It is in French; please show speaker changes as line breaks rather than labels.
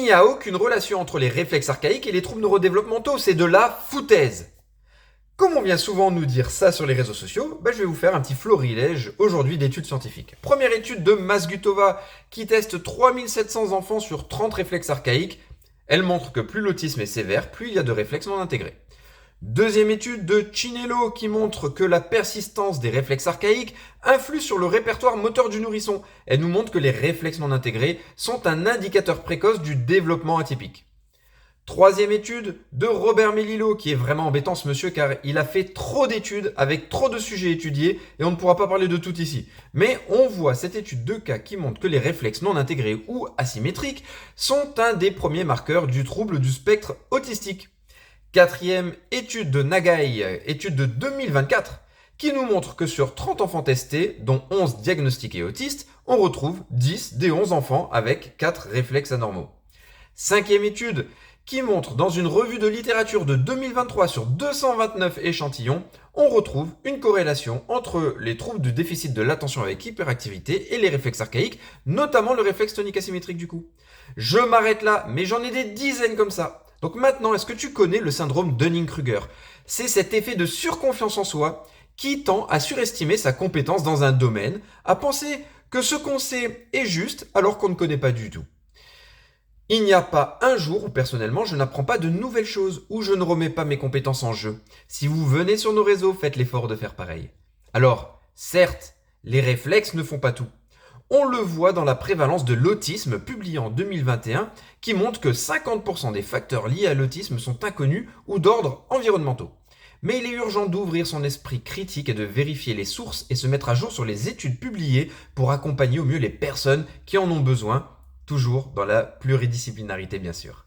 Il n'y a aucune relation entre les réflexes archaïques et les troubles neurodéveloppementaux, c'est de la foutaise. Comme on vient souvent nous dire ça sur les réseaux sociaux, je vais vous faire un petit florilège aujourd'hui d'études scientifiques. Première étude de Masgutova qui teste 3700 enfants sur 30 réflexes archaïques. Elle montre que plus l'autisme est sévère, plus il y a de réflexes non intégrés. Deuxième étude de Chinello qui montre que la persistance des réflexes archaïques influe sur le répertoire moteur du nourrisson. Elle nous montre que les réflexes non intégrés sont un indicateur précoce du développement atypique. Troisième étude de Robert Melillo, qui est vraiment embêtant ce monsieur car il a fait trop d'études avec trop de sujets étudiés et on ne pourra pas parler de tout ici. Mais on voit cette étude de cas qui montre que les réflexes non intégrés ou asymétriques sont un des premiers marqueurs du trouble du spectre autistique. Quatrième étude de Nagai, étude de 2024, qui nous montre que sur 30 enfants testés, dont 11 diagnostiqués autistes, on retrouve 10 des 11 enfants avec 4 réflexes anormaux. Cinquième étude qui montre dans une revue de littérature de 2023 sur 229 échantillons, on retrouve une corrélation entre les troubles du déficit de l'attention avec hyperactivité et les réflexes archaïques, notamment le réflexe tonique asymétrique du coup. Je m'arrête là, mais j'en ai des dizaines comme ça. Donc maintenant, est-ce que tu connais le syndrome Dunning-Kruger? C'est cet effet de surconfiance en soi qui tend à surestimer sa compétence dans un domaine, à penser que ce qu'on sait est juste alors qu'on ne connaît pas du tout. Il n'y a pas un jour où personnellement je n'apprends pas de nouvelles choses, où je ne remets pas mes compétences en jeu. Si vous venez sur nos réseaux, faites l'effort de faire pareil. Alors, certes, les réflexes ne font pas tout. On le voit dans la prévalence de l'autisme publiée en 2021 qui montre que 50% des facteurs liés à l'autisme sont inconnus ou d'ordre environnementaux. Mais il est urgent d'ouvrir son esprit critique et de vérifier les sources et se mettre à jour sur les études publiées pour accompagner au mieux les personnes qui en ont besoin, toujours dans la pluridisciplinarité bien sûr.